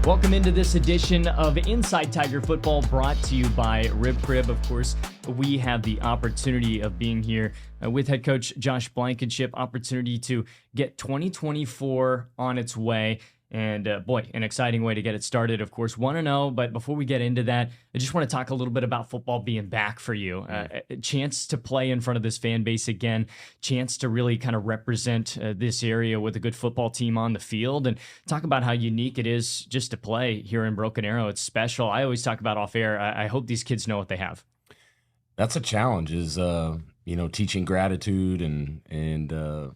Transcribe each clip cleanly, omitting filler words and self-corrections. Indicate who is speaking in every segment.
Speaker 1: Welcome into this edition of Inside Tiger Football, brought to you by Rib Crib. Of course, we have the opportunity of being here with head coach Josh Blankenship, opportunity to get 2024 on its way. And boy, an exciting way to get it started. Of course, 1-0. But before we get into that, I just want to talk a little bit about football being back for you. A chance to play in front of this fan base again, chance to really kind of represent this area with a good football team on the field, and talk about how unique it is just to play here in Broken Arrow. It's special. I always talk about off air. I hope these kids know what they have.
Speaker 2: That's a challenge, is teaching gratitude, and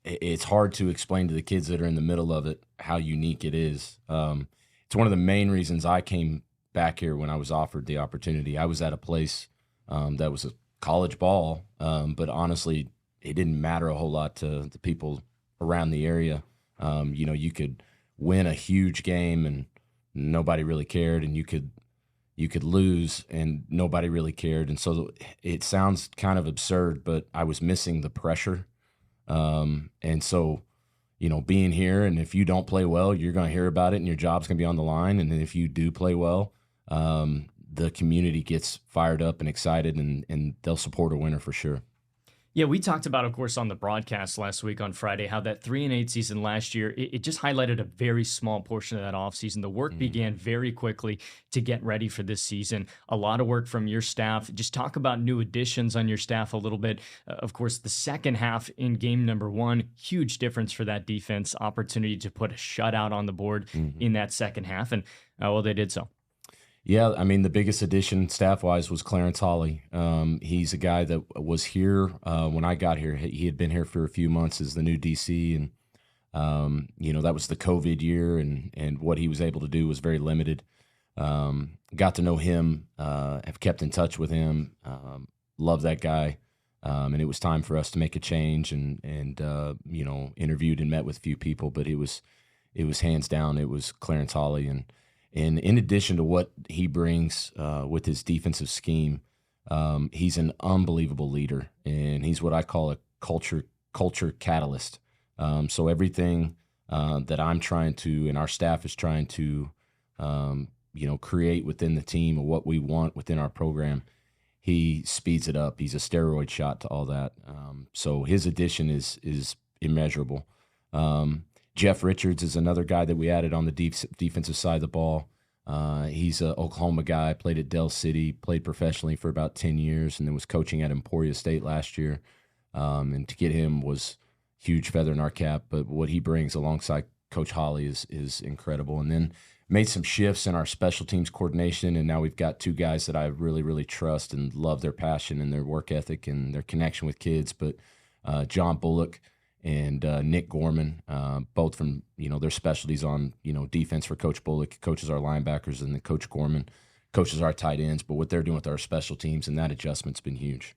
Speaker 2: it's hard to explain to the kids that are in the middle of it how unique it is. It's one of the main reasons I came back here when I was offered the opportunity. I was at a place that was a college ball, but honestly, it didn't matter a whole lot to the people around the area. You could win a huge game and nobody really cared, and you could lose and nobody really cared. And so it sounds kind of absurd, but I was missing the pressure. And so, being here, and if you don't play well, you're going to hear about it and your job's going to be on the line. And then if you do play well, the community gets fired up and excited, and they'll support a winner for sure.
Speaker 1: Yeah, we talked about, of course, on the broadcast last week on Friday, how that 3-8 season last year, it just highlighted a very small portion of that offseason. The work began very quickly to get ready for this season. A lot of work from your staff. Just talk about new additions on your staff a little bit. Of course, the second half in game number 1, huge difference for that defense. Opportunity to put a shutout on the board in that second half, and they did so.
Speaker 2: Yeah, I mean, the biggest addition staff-wise was Clarence Hawley. He's a guy that was here when I got here. He had been here for a few months as the new DC, and that was the COVID year, and what he was able to do was very limited. Got to know him, have kept in touch with him, love that guy, and it was time for us to make a change, and interviewed and met with a few people, but it was hands down, it was Clarence Hawley. And in addition to what he brings with his defensive scheme, he's an unbelievable leader, and he's what I call a culture catalyst. So everything that I'm trying to, and our staff is trying to, create within the team, or what we want within our program, he speeds it up. He's a steroid shot to all that. So his addition is immeasurable. Jeff Richards is another guy that we added on the defensive side of the ball. He's an Oklahoma guy, played at Del City, played professionally for about 10 years, and then was coaching at Emporia State last year. And to get him was a huge feather in our cap, but what he brings alongside Coach Hawley is incredible. And then made some shifts in our special teams coordination, and now we've got 2 guys that I really, really trust and love their passion and their work ethic and their connection with kids. But John Bullock and Nick Gorman, both from their specialties on defense. For Coach Bullock, coaches our linebackers, and then Coach Gorman coaches our tight ends. But what they're doing with our special teams, and that adjustment's been huge.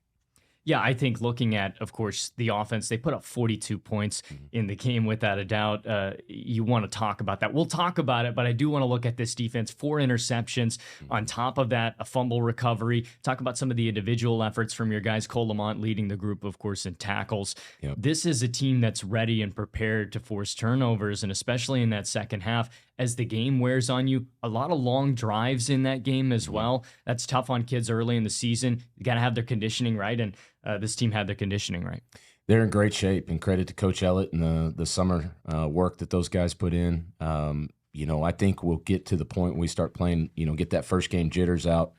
Speaker 1: Yeah, I think looking at, of course, the offense, they put up 42 points in the game without a doubt. You want to talk about that. We'll talk about it, but I do want to look at this defense. 4 interceptions. On top of that, a fumble recovery. Talk about some of the individual efforts from your guys. Cole Lamont leading the group, of course, in tackles. Yep. This is a team that's ready and prepared to force turnovers, and especially in that second half, as the game wears on you. A lot of long drives in that game as well. That's tough on kids early in the season. You got to have their conditioning right, and this team had their conditioning right.
Speaker 2: They're in great shape, and credit to Coach Ellett and the summer work that those guys put in. I think we'll get to the point when we start playing, get that first game jitters out,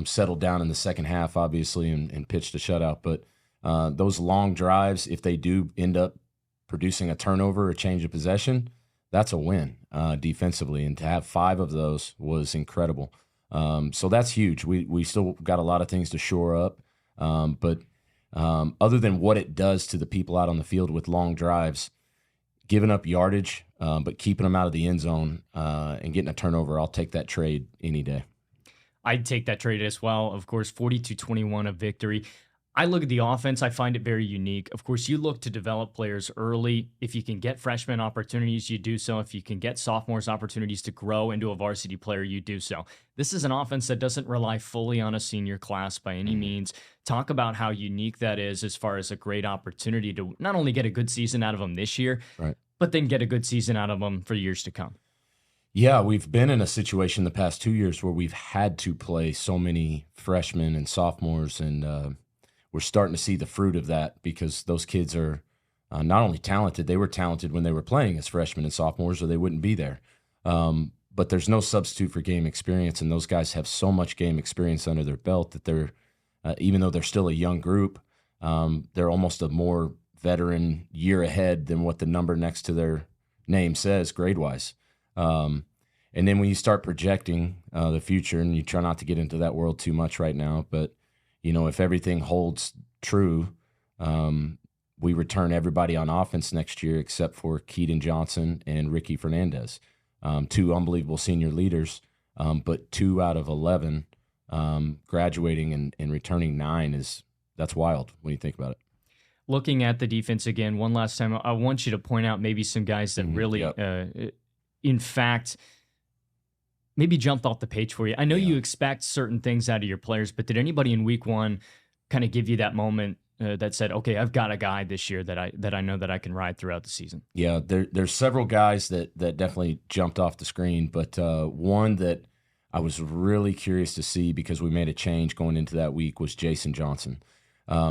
Speaker 2: settle down in the second half, obviously, and pitch the shutout. But those long drives, if they do end up producing a turnover or change of possession, that's a win defensively, and to have 5 of those was incredible. So that's huge. We still got a lot of things to shore up, but other than what it does to the people out on the field with long drives, giving up yardage, but keeping them out of the end zone and getting a turnover, I'll take that trade any day.
Speaker 1: I'd take that trade as well. Of course, 42-21 a victory. I look at the offense, I find it very unique. Of course, you look to develop players early. If you can get freshman opportunities, you do so. If you can get sophomores opportunities to grow into a varsity player, you do so. This is an offense that doesn't rely fully on a senior class by any means. Talk about how unique that is as far as a great opportunity to not only get a good season out of them this year, right, but then get a good season out of them for years to come.
Speaker 2: Yeah, we've been in a situation the past 2 years where we've had to play so many freshmen and sophomores, and we're starting to see the fruit of that because those kids are not only talented, they were talented when they were playing as freshmen and sophomores, or they wouldn't be there. But there's no substitute for game experience, and those guys have so much game experience under their belt that they're, even though they're still a young group, they're almost a more veteran year ahead than what the number next to their name says grade-wise. And then when you start projecting the future, and you try not to get into that world too much right now, but if everything holds true, we return everybody on offense next year except for Keaton Johnson and Ricky Fernandez, two unbelievable senior leaders, but 2 out of 11 graduating and returning 9 that's wild when you think about it.
Speaker 1: Looking at the defense again, one last time, I want you to point out maybe some guys that really, in fact, maybe jumped off the page for you. I know you expect certain things out of your players, but did anybody in week 1 kind of give you that moment that said, okay, I've got a guy this year that I know that I can ride throughout the season?
Speaker 2: Yeah, there's several guys that definitely jumped off the screen, but one that I was really curious to see because we made a change going into that week was Jason Johnson.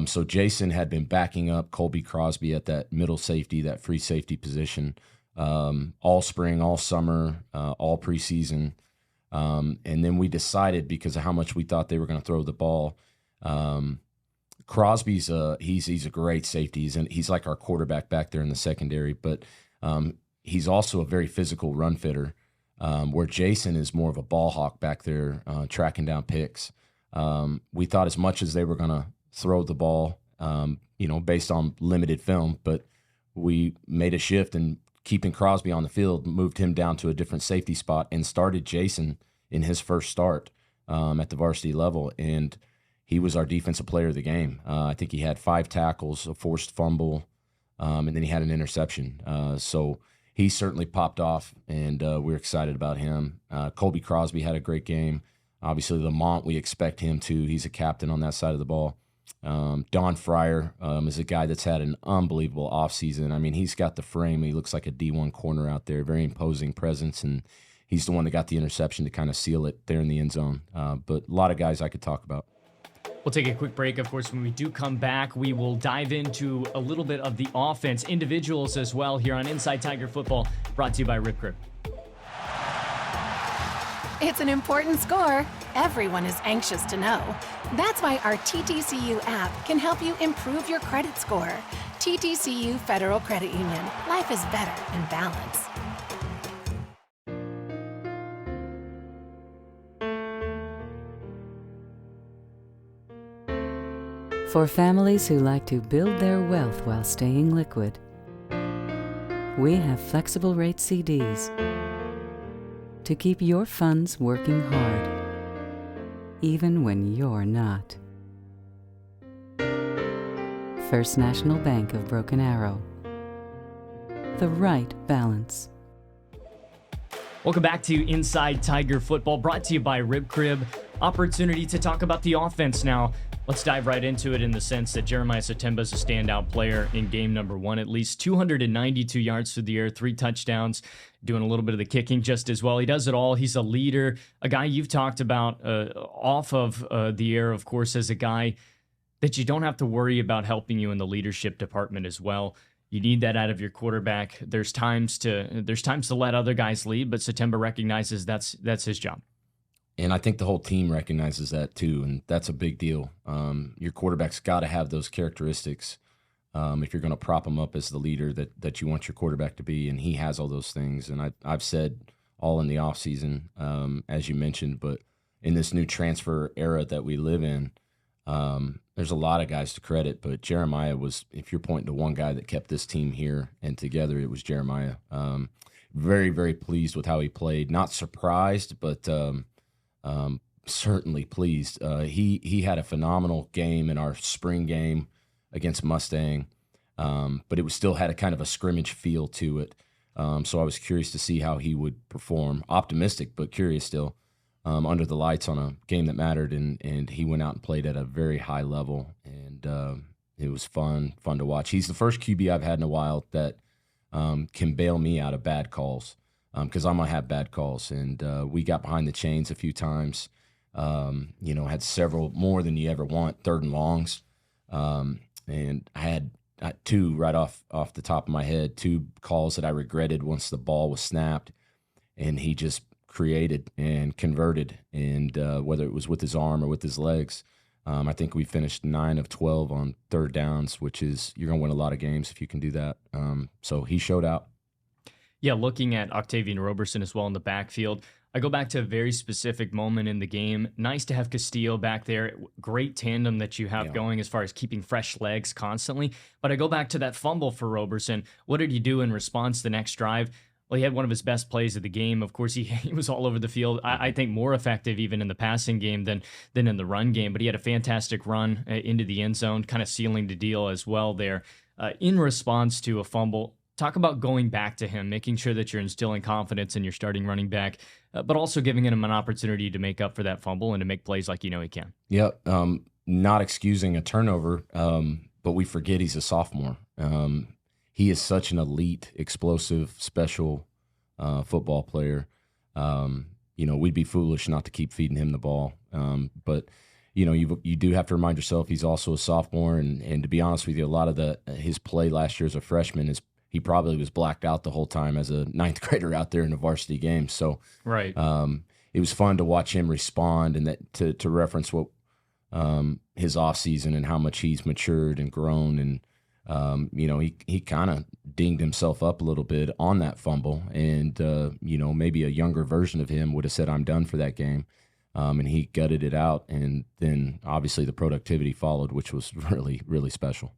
Speaker 2: So Jason had been backing up Colby Crosby at that middle safety, that free safety position, all spring, all summer, all preseason. And then we decided, because of how much we thought they were going to throw the ball, Crosby's he's a great safety. He's like our quarterback back there in the secondary, but he's also a very physical run fitter, where Jason is more of a ball hawk back there, tracking down picks. We thought as much as they were going to throw the ball, based on limited film, but we made a shift and keeping Crosby on the field, moved him down to a different safety spot and started Jason in his first start at the varsity level. And he was our defensive player of the game. I think he had 5 tackles, a forced fumble, and then he had an interception. So he certainly popped off, and we're excited about him. Colby Crosby had a great game. Obviously, Lamont, we expect him to. He's a captain on that side of the ball. Don Fryer is a guy that's had an unbelievable offseason. I mean, he's got the frame. He looks like a D1 corner out there, very imposing presence, and he's the one that got the interception to kind of seal it there in the end zone. But a lot of guys I could talk about.
Speaker 1: We'll take a quick break. Of course, when we do come back, we will dive into a little bit of the offense, individuals as well, here on Inside Tiger Football, brought to you by Rip Crib.
Speaker 3: It's an important score. Everyone is anxious to know. That's why our TTCU app can help you improve your credit score. TTCU Federal Credit Union. Life is better in balance.
Speaker 4: For families who like to build their wealth while staying liquid, we have flexible rate CDs to keep your funds working hard, even when you're not. First National Bank of Broken Arrow. The right balance.
Speaker 1: Welcome back to Inside Tiger Football, brought to you by Rib Crib. Opportunity to talk about the offense now. Let's dive right into it in the sense that Jeramiah Ssettimba is a standout player in game number 1. At least 292 yards through the air, 3 touchdowns, doing a little bit of the kicking just as well. He does it all. He's a leader, a guy you've talked about off of the air, of course, as a guy that you don't have to worry about helping you in the leadership department as well. You need that out of your quarterback. There's times to let other guys lead, but Ssettimba recognizes that's his job.
Speaker 2: And I think the whole team recognizes that too, and that's a big deal. Your quarterback's got to have those characteristics if you're going to prop him up as the leader that you want your quarterback to be, and he has all those things. And I've said all in the offseason, as you mentioned, but in this new transfer era that we live in, there's a lot of guys to credit, but Jeramiah was, if you're pointing to one guy that kept this team here and together, it was Jeramiah. Very, very pleased with how he played. Not surprised, but certainly pleased. He had a phenomenal game in our spring game against Mustang, but it was still had a kind of a scrimmage feel to it. So I was curious to see how he would perform. Optimistic, but curious still. Under the lights on a game that mattered, and he went out and played at a very high level, and it was fun to watch. He's the first QB I've had in a while that can bail me out of bad calls. because I'm going to have bad calls. And we got behind the chains a few times, had several more than you ever want, 3rd and longs. And I had two right off the top of my head, 2 calls that I regretted once the ball was snapped. And he just created and converted, and whether it was with his arm or with his legs. I think we finished 9 of 12 on 3rd downs, which is, you're going to win a lot of games if you can do that. So he showed out.
Speaker 1: Yeah, looking at Octavian Roberson as well in the backfield, I go back to a very specific moment in the game. Nice to have Castillo back there. Great tandem that you have going as far as keeping fresh legs constantly. But I go back to that fumble for Roberson. What did he do in response the next drive? Well, he had one of his best plays of the game. Of course, he was all over the field. I think more effective even in the passing game than in the run game. But he had a fantastic run into the end zone, kind of sealing the deal as well there in response to a fumble. Talk about going back to him, making sure that you're instilling confidence in your starting running back, but also giving him an opportunity to make up for that fumble and to make plays like he can.
Speaker 2: Yeah, not excusing a turnover, but we forget he's a sophomore. He is such an elite, explosive, special football player. We'd be foolish not to keep feeding him the ball. But you do have to remind yourself he's also a sophomore, and to be honest with you, a lot of his play last year as a freshman is he probably was blacked out the whole time as a 9th grader out there in a varsity game. So
Speaker 1: right,
Speaker 2: it was fun to watch him respond, and that to reference what his offseason and how much he's matured and grown. And he kind of dinged himself up a little bit on that fumble, and maybe a younger version of him would have said, "I'm done for that game," and he gutted it out, and then obviously the productivity followed, which was really, really special.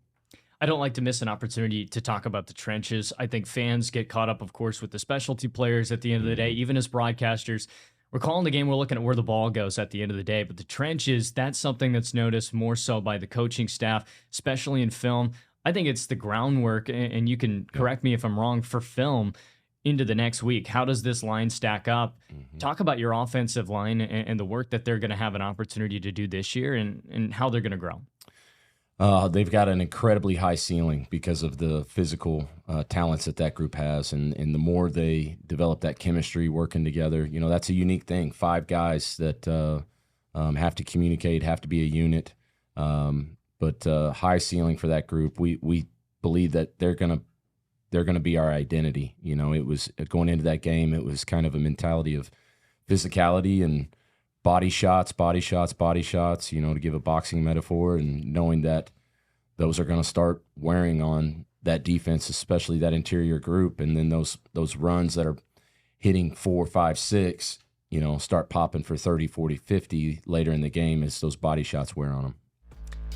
Speaker 1: I don't like to miss an opportunity to talk about the trenches. I think fans get caught up, of course, with the specialty players at the end of the day. Even as broadcasters, we're calling the game, we're looking at where the ball goes at the end of the day. But the trenches, that's something that's noticed more so by the coaching staff, especially in film. I think it's the groundwork, and you can correct me if I'm wrong, for film into the next week. How does this line stack up? Talk about your offensive line and the work that they're going to have an opportunity to do this year and how they're going to grow.
Speaker 2: They've got an incredibly high ceiling because of the physical talents that group has, and the more they develop that chemistry working together, that's a unique thing. 5 guys that have to communicate, have to be a unit, but high ceiling for that group. We believe that they're gonna be our identity. It was going into that game, it was kind of a mentality of physicality and body shots, to give a boxing metaphor, and knowing that those are going to start wearing on that defense, especially that interior group. And then those runs that are hitting 4, 5, 6, start popping for 30, 40, 50 later in the game as those body shots wear on them.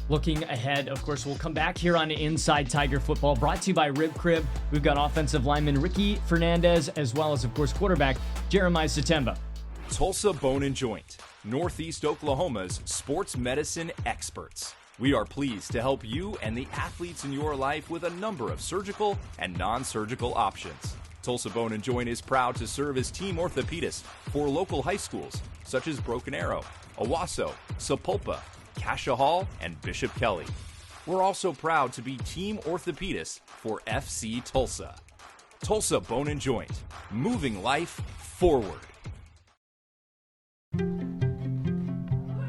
Speaker 1: Looking ahead, of course, we'll come back here on Inside Tiger Football, brought to you by Rib Crib. We've got offensive lineman Ricky Fernandez, as well as, of course, quarterback Jeramiah Ssettimba.
Speaker 5: Tulsa Bone and Joint, Northeast Oklahoma's sports medicine experts. We are pleased to help you and the athletes in your life with a number of surgical and non-surgical options. Tulsa Bone and Joint is proud to serve as team orthopedist for local high schools such as Broken Arrow, Owasso, Sapulpa, Cascia Hall, and Bishop Kelly. We're also proud to be team orthopedist for FC Tulsa. Tulsa Bone and Joint, moving life forward.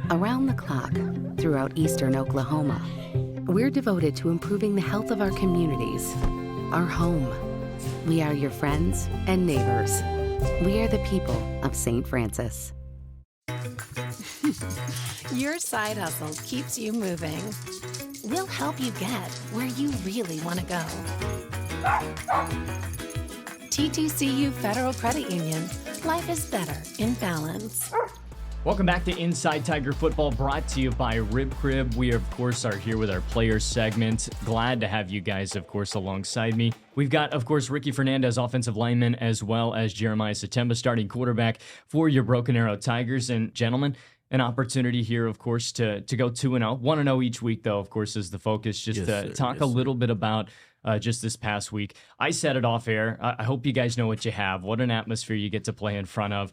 Speaker 6: Around the clock, throughout eastern Oklahoma, we're devoted to improving the health of our communities, our home. We are your friends and neighbors. We are the people of St. Francis.
Speaker 3: Your side hustle keeps you moving. We'll help you get where you really want to go. TTCU Federal Credit Union. Life is better in balance.
Speaker 1: Welcome back to Inside Tiger Football, brought to you by Rib Crib. We, of course, are here with our players segment. Glad to have you guys, of course, alongside me. We've got, of course, Ricky Fernandez, offensive lineman, as well as Jeramiah Ssettimba, starting quarterback for your Broken Arrow Tigers. And, gentlemen, an opportunity here, of course, to go 2-0. 1-0 each week, though, of course, is the focus. Just to talk a little bit about just this past week. I said it off air. I hope you guys know what you have, what an atmosphere you get to play in front of,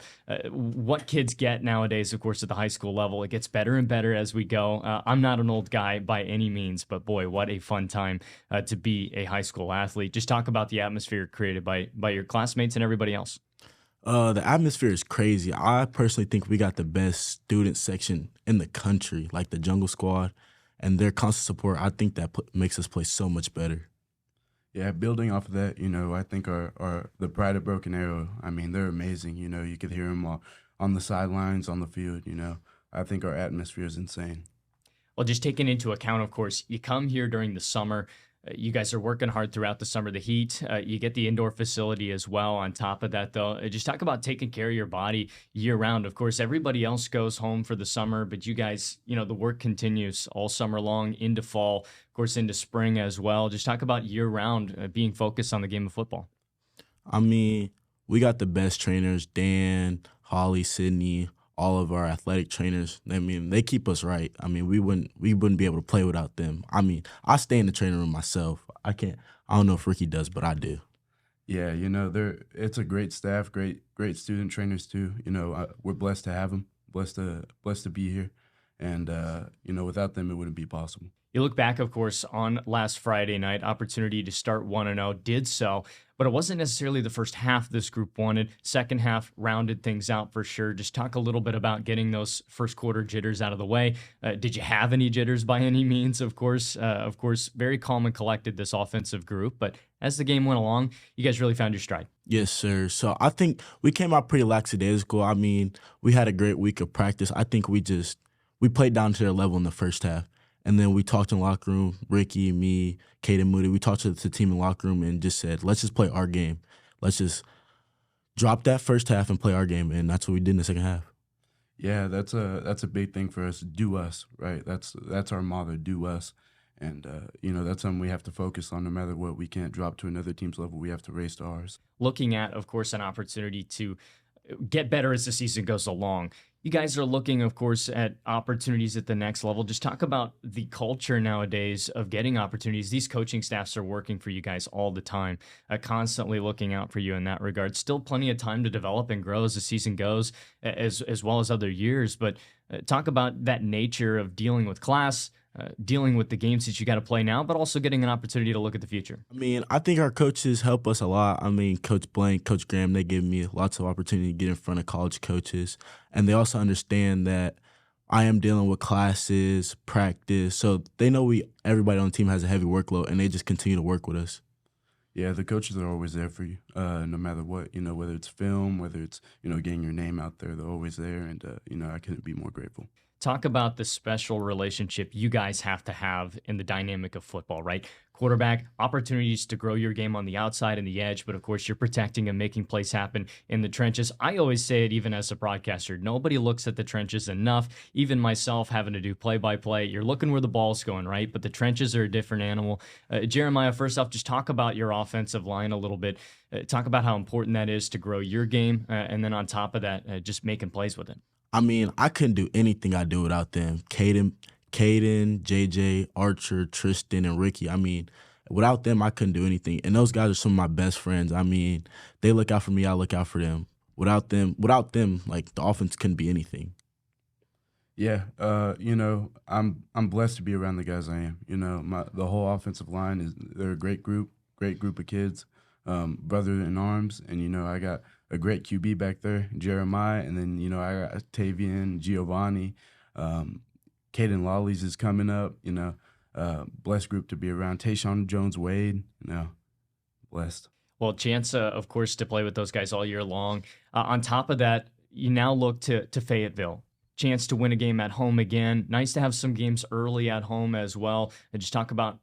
Speaker 1: what kids get nowadays, of course, at the high school level. It gets better and better as we go. I'm not an old guy by any means, but boy, what a fun time to be a high school athlete. Just talk about the atmosphere created by your classmates and everybody else.
Speaker 7: The atmosphere is crazy. I personally think we got the best student section in the country, like the Jungle Squad, and their constant support. I think that makes us play so much better.
Speaker 8: Yeah, building off of that, I think our the Pride of Broken Arrow, I mean, they're amazing. You could hear them on the sidelines, on the field. I think our atmosphere is insane.
Speaker 1: Well, just taking into account, of course, you come here during the summer. You guys are working hard throughout the summer, the heat. You get the indoor facility as well on top of that, though. Just talk about taking care of your body year-round. Of course, everybody else goes home for the summer, but you guys, the work continues all summer long into fall, of course, into spring as well. Just talk about year-round being focused on the game of football.
Speaker 7: I mean, we got the best trainers, Dan, Holly, Sydney, all of our athletic trainers. I mean, they keep us right. I mean, we wouldn't be able to play without them. I mean, I stay in the training room myself. I don't know if Ricky does, but I do.
Speaker 8: Yeah, it's a great staff, great student trainers too. We're blessed to have them, blessed to be here, and without them, it wouldn't be possible.
Speaker 1: You look back, of course, on last Friday night, opportunity to start 1-0, did so, but it wasn't necessarily the first half this group wanted. Second half rounded things out for sure. Just talk a little bit about getting those first quarter jitters out of the way. Did you have any jitters by any means? Of course, very calm and collected, this offensive group, but as the game went along, you guys really found your stride.
Speaker 7: Yes, sir. So I think we came out pretty lackadaisical. I mean, we had a great week of practice. I think we played down to their level in the first half. And then we talked in the locker room, Ricky, me, Caden Moody. We talked to the team in the locker room and just said, let's just play our game. Let's just drop that first half and play our game. And that's what we did in the second half.
Speaker 8: Yeah, that's a big thing for us. Do us, right? That's our motto, do us. And, that's something we have to focus on no matter what. We can't drop to another team's level. We have to race to ours.
Speaker 1: Looking at, of course, an opportunity to get better as the season goes along. You guys are looking, of course, at opportunities at the next level. Just talk about the culture nowadays of getting opportunities. These coaching staffs are working for you guys all the time, constantly looking out for you in that regard. Still plenty of time to develop and grow as the season goes, as well as other years. But talk about that nature of dealing with class, dealing with the games that you got to play now, but also getting an opportunity to look at the future.
Speaker 7: I mean, I think our coaches help us a lot. I mean, Coach Blank, Coach Graham, they give me lots of opportunity to get in front of college coaches. And they also understand that I am dealing with classes, practice. So they know everybody on the team has a heavy workload, and they just continue to work with us.
Speaker 8: Yeah, the coaches are always there for you, no matter what, whether it's film, whether it's, getting your name out there, they're always there. And, I couldn't be more grateful.
Speaker 1: Talk about the special relationship you guys have to have in the dynamic of football, right? Quarterback, opportunities to grow your game on the outside and the edge, but of course you're protecting and making plays happen in the trenches. I always say it even as a broadcaster, nobody looks at the trenches enough. Even myself having to do play-by-play, you're looking where the ball's going, right? But the trenches are a different animal. Jeremiah, first off, just talk about your offensive line a little bit. Talk about how important that is to grow your game, and then on top of that, just making plays with it.
Speaker 7: I mean, I couldn't do anything I do without them. Caden, JJ, Archer, Tristan, and Ricky. I mean, without them, I couldn't do anything. And those guys are some of my best friends. I mean, they look out for me, I look out for them. Without them, like, the offense couldn't be anything.
Speaker 8: Yeah, I'm blessed to be around the guys I am. The whole offensive line they're a great group of kids, brother in arms, and I got a great QB back there, Jeramiah, and then I got Tavian, Giovanni, Caden Lawley's is coming up. Blessed group to be around. Tayshawn Jones-Wade, blessed.
Speaker 1: Well, chance, of course, to play with those guys all year long. On top of that, you now look to Fayetteville. Chance to win a game at home again. Nice to have some games early at home as well. And just talk about,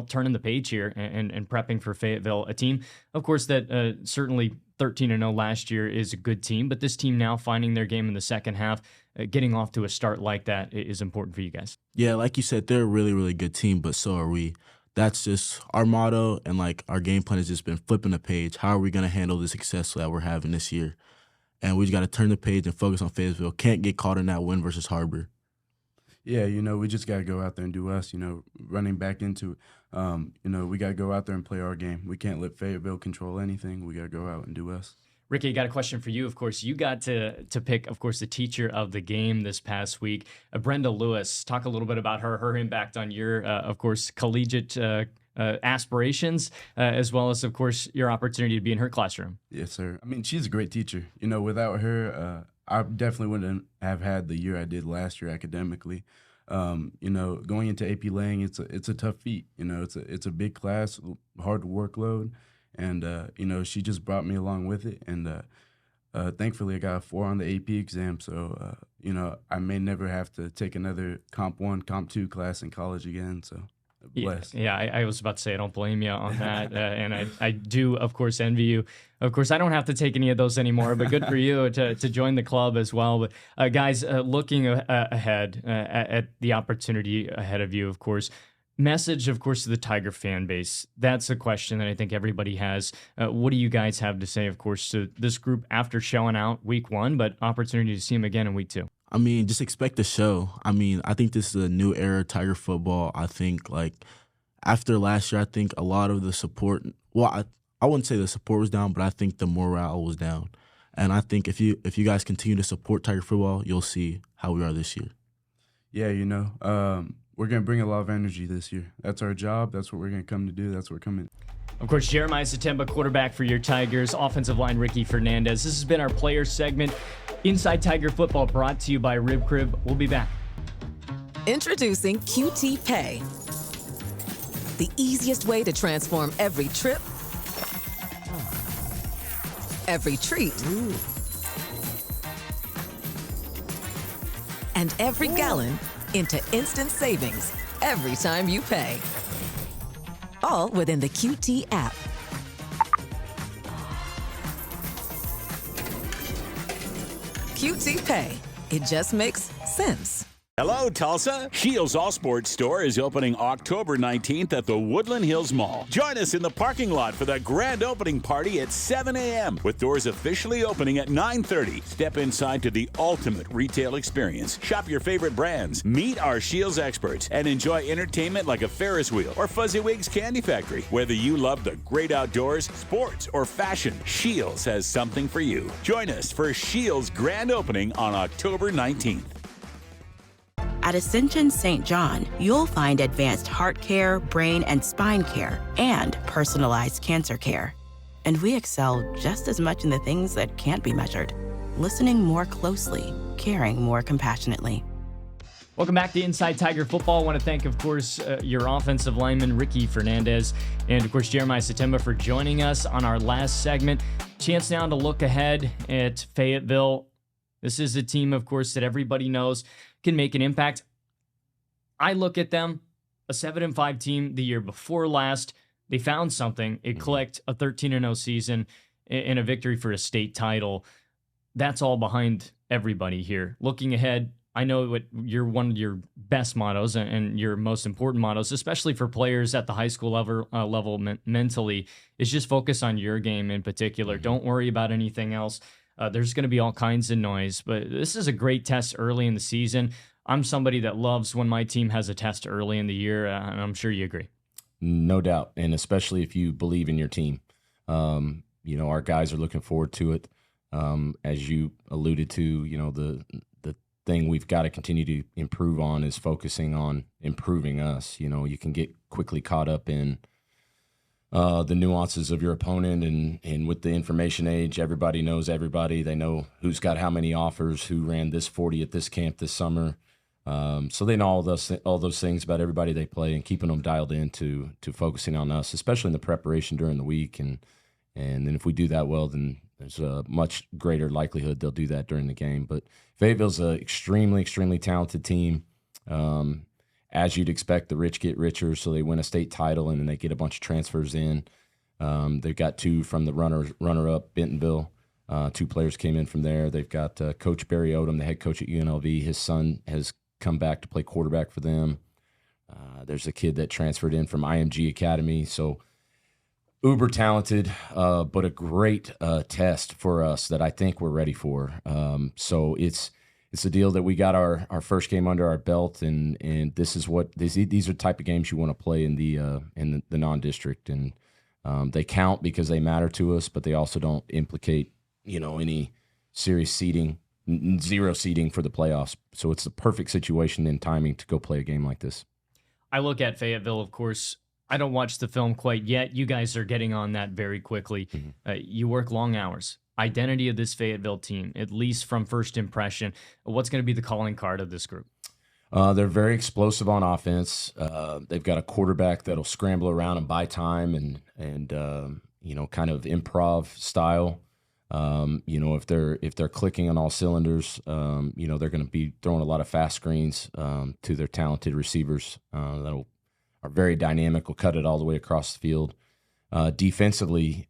Speaker 1: turning the page here and prepping for Fayetteville, a team, of course, that certainly 13-0 last year is a good team, but this team now finding their game in the second half, getting off to a start like that is important for you guys.
Speaker 7: Yeah, like you said, they're a really, really good team, but so are we. That's just our motto, and like our game plan has just been flipping the page. How are we going to handle the success that we're having this year? And we just got to turn the page and focus on Fayetteville. Can't get caught in that win versus Har-Ber.
Speaker 8: Yeah, we just got to go out there and do us, running back into it. We got to go out there and play our game. We can't let Fayetteville control anything. We got to go out and do us.
Speaker 1: Ricky, I got a question for you. Of course, you got to pick, of course, the teacher of the game this past week, Brenda Lewis. Talk a little bit about her impact on your, of course, collegiate aspirations, as well as, of course, your opportunity to be in her classroom.
Speaker 8: Yes, sir. I mean, she's a great teacher. Without her, I definitely wouldn't have had the year I did last year academically. Going into AP Lang, it's a tough feat. It's a big class, hard workload, and she just brought me along with it. And thankfully, I got a 4 on the AP exam, so I may never have to take another Comp 1, Comp 2 class in college again. So. Blessed.
Speaker 1: Yeah, I was about to say I don't blame you on that, and I do, of course, envy you. Of course, I don't have to take any of those anymore, but good for you to join the club as well. But guys, looking ahead at the opportunity ahead of you, of course, message, of course, to the Tiger fan base. That's a question that I think everybody has. What do you guys have to say, of course, to this group after showing out week 1, but opportunity to see them again in week 2?
Speaker 7: I mean, just expect the show. I mean, I think this is a new era of Tiger football. I think, after last year, I think a lot of the support – well, I wouldn't say the support was down, but I think the morale was down. And I think if you guys continue to support Tiger football, you'll see how we are this year.
Speaker 8: Yeah, we're going to bring a lot of energy this year. That's our job. That's what we're going to come to do. That's what we're coming.
Speaker 1: Of course, Jeramiah Ssettimba, quarterback for your Tigers, offensive line Ricky Fernandez. This has been our player segment. Inside Tiger Football brought to you by Rib Crib. We'll be back.
Speaker 9: Introducing QT Pay, the easiest way to transform every trip, every treat, and every gallon into instant savings every time you pay. All within the QT app. QT Pay. It just makes sense.
Speaker 10: Hello, Tulsa. Shields All Sports Store is opening October 19th at the Woodland Hills Mall. Join us in the parking lot for the grand opening party at 7 a.m. with doors officially opening at 9:30. Step inside to the ultimate retail experience. Shop your favorite brands, meet our Shields experts, and enjoy entertainment like a Ferris wheel or Fuzzywigs Candy Factory. Whether you love the great outdoors, sports, or fashion, Shields has something for you. Join us for Shields grand opening on October 19th.
Speaker 11: At Ascension St. John, you'll find advanced heart care, brain and spine care, and personalized cancer care. And we excel just as much in the things that can't be measured. Listening more closely, caring more compassionately.
Speaker 1: Welcome back to Inside Tiger Football. I want to thank, of course, your offensive lineman, Ricky Fernandez, and, of course, Jeramiah Ssettimba for joining us on our last segment. Chance now to look ahead at Fayetteville. This is a team, of course, that everybody knows can make an impact. I look at them, a 7-5 team the year before last. They found something. It clicked, a 13-0 season and a victory for a state title. That's all behind everybody here. Looking ahead, I know what one of your best mottos and your most important mottos, especially for players at the high school level mentally, is just focus on your game in particular. Don't worry about anything else. There's going to be all kinds of noise, but this is a great test early in the season. I'm somebody that loves when my team has a test early in the year, and I'm sure you agree.
Speaker 2: No doubt, and especially if you believe in your team. Our guys are looking forward to it. As you alluded to, the thing we've got to continue to improve on is focusing on improving us. You can get quickly caught up in the nuances of your opponent, and with the information age, everybody knows everybody. They know who's got how many offers, who ran this 40 at this camp this summer. So they know all those things about everybody they play, and keeping them dialed in to focusing on us, especially in the preparation during the week. And then if we do that well, then there's a much greater likelihood they'll do that during the game. But Fayetteville's an extremely, extremely talented team. As you'd expect, the rich get richer, so they win a state title, and then they get a bunch of transfers in. They've got 2 from the runner-up, Bentonville. 2 players came in from there. They've got Coach Barry Odom, the head coach at UNLV. His son has come back to play quarterback for them. There's a kid that transferred in from IMG Academy. So uber talented, but a great test for us that I think we're ready for. So it's a deal that we got our first game under our belt, and this is what these are the type of games you want to play in the non-district, and they count because they matter to us, but they also don't implicate any serious seeding, 0 seeding for the playoffs. So it's the perfect situation and timing to go play a game like this.
Speaker 1: I look at Fayetteville, of course, I don't watch the film quite yet. You guys are getting on that very quickly. You work long hours. Identity of this Fayetteville team, at least from first impression, what's going to be the calling card of this group?
Speaker 2: They're very explosive on offense. They've got a quarterback that'll scramble around and buy time and kind of improv style. If they're clicking on all cylinders, they're going to be throwing a lot of fast screens to their talented receivers that are very dynamic, will cut it all the way across the field. Defensively,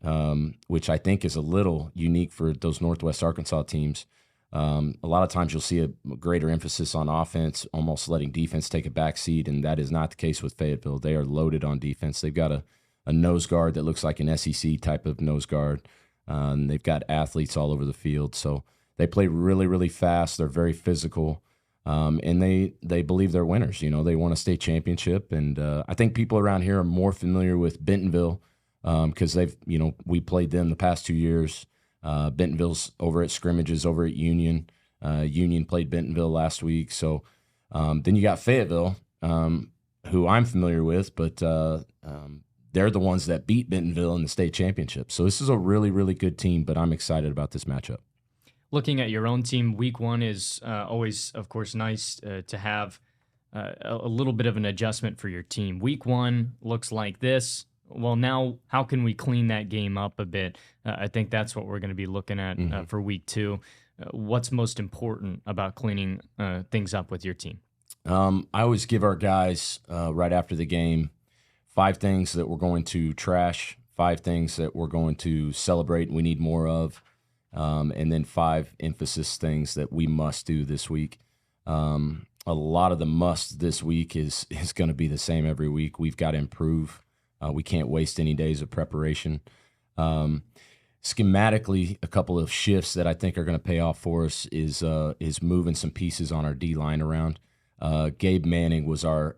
Speaker 2: which I think is a little unique for those Northwest Arkansas teams, a lot of times you'll see a greater emphasis on offense, almost letting defense take a back seat, and that is not the case with Fayetteville. They are loaded on defense. They've got a nose guard that looks like an SEC type of nose guard. And they've got athletes all over the field. So they play really, really fast. They're very physical. And they believe they're winners. They won a state championship. And I think people around here are more familiar with Bentonville because we played them the past 2 years. Bentonville's over at scrimmages over at Union. Union played Bentonville last week. So then you got Fayetteville, who I'm familiar with, but they're the ones that beat Bentonville in the state championship. So this is a really, really good team, but I'm excited about this matchup.
Speaker 1: Looking at your own team, week one is always, of course, nice to have a little bit of an adjustment for your team. Week one looks like this. Well, now how can we clean that game up a bit? I think that's what we're going to be looking at for week two. What's most important about cleaning things up with your team?
Speaker 2: I always give our guys right after the game 5 things that we're going to trash, 5 things that we're going to celebrate and we need more of, and then 5 emphasis things that we must do this week. A lot of the must this week is going to be the same every week. We've got to improve. We can't waste any days of preparation. Schematically, a couple of shifts that I think are going to pay off for us is moving some pieces on our D-line around. Gabe Manning was our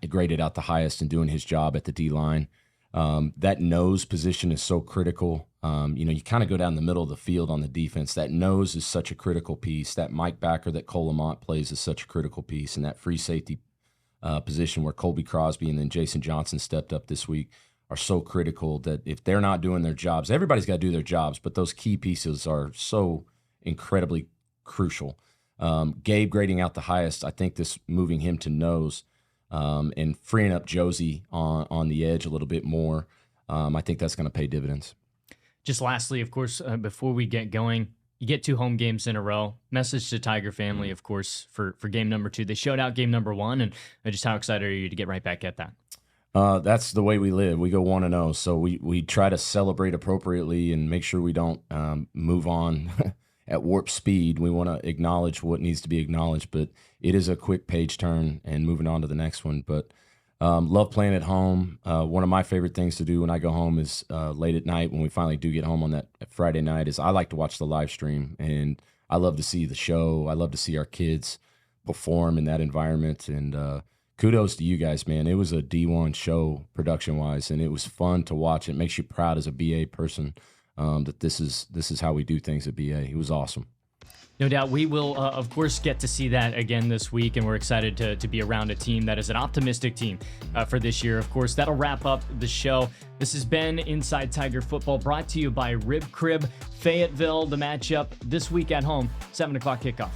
Speaker 2: graded out the highest in doing his job at the D-line. That nose position is so critical. You kind of go down the middle of the field on the defense. That nose is such a critical piece. That Mike Backer that Cole Lamont plays is such a critical piece. And that free safety position where Colby Crosby and then Jason Johnson stepped up this week are so critical that if they're not doing their jobs, everybody's got to do their jobs, but those key pieces are so incredibly crucial. Gabe grading out the highest, I think this moving him to nose and freeing up Josie on the edge a little bit more, I think that's going to pay dividends.
Speaker 1: Just lastly, of course, before we get going, you get 2 home games in a row. Message to Tiger family, of course, for game number 2. They showed out game number 1, and just how excited are you to get right back at that?
Speaker 2: That's the way we live. We go 1-0, so we try to celebrate appropriately and make sure we don't move on at warp speed. We want to acknowledge what needs to be acknowledged, but it is a quick page turn and moving on to the next one. But love playing at home. One of my favorite things to do when I go home is late at night when we finally do get home on that Friday night is I like to watch the live stream, and I love to see the show. I love to see our kids perform in that environment, and kudos to you guys, man. It was a D1 show production-wise, and it was fun to watch. It makes you proud as a BA person that this is how we do things at BA. It was awesome.
Speaker 1: No doubt we will, of course, get to see that again this week, and we're excited to be around a team that is an optimistic team for this year. Of course, that'll wrap up the show. This has been Inside Tiger Football, brought to you by Rib Crib Fayetteville. The matchup this week at home, 7 o'clock kickoff.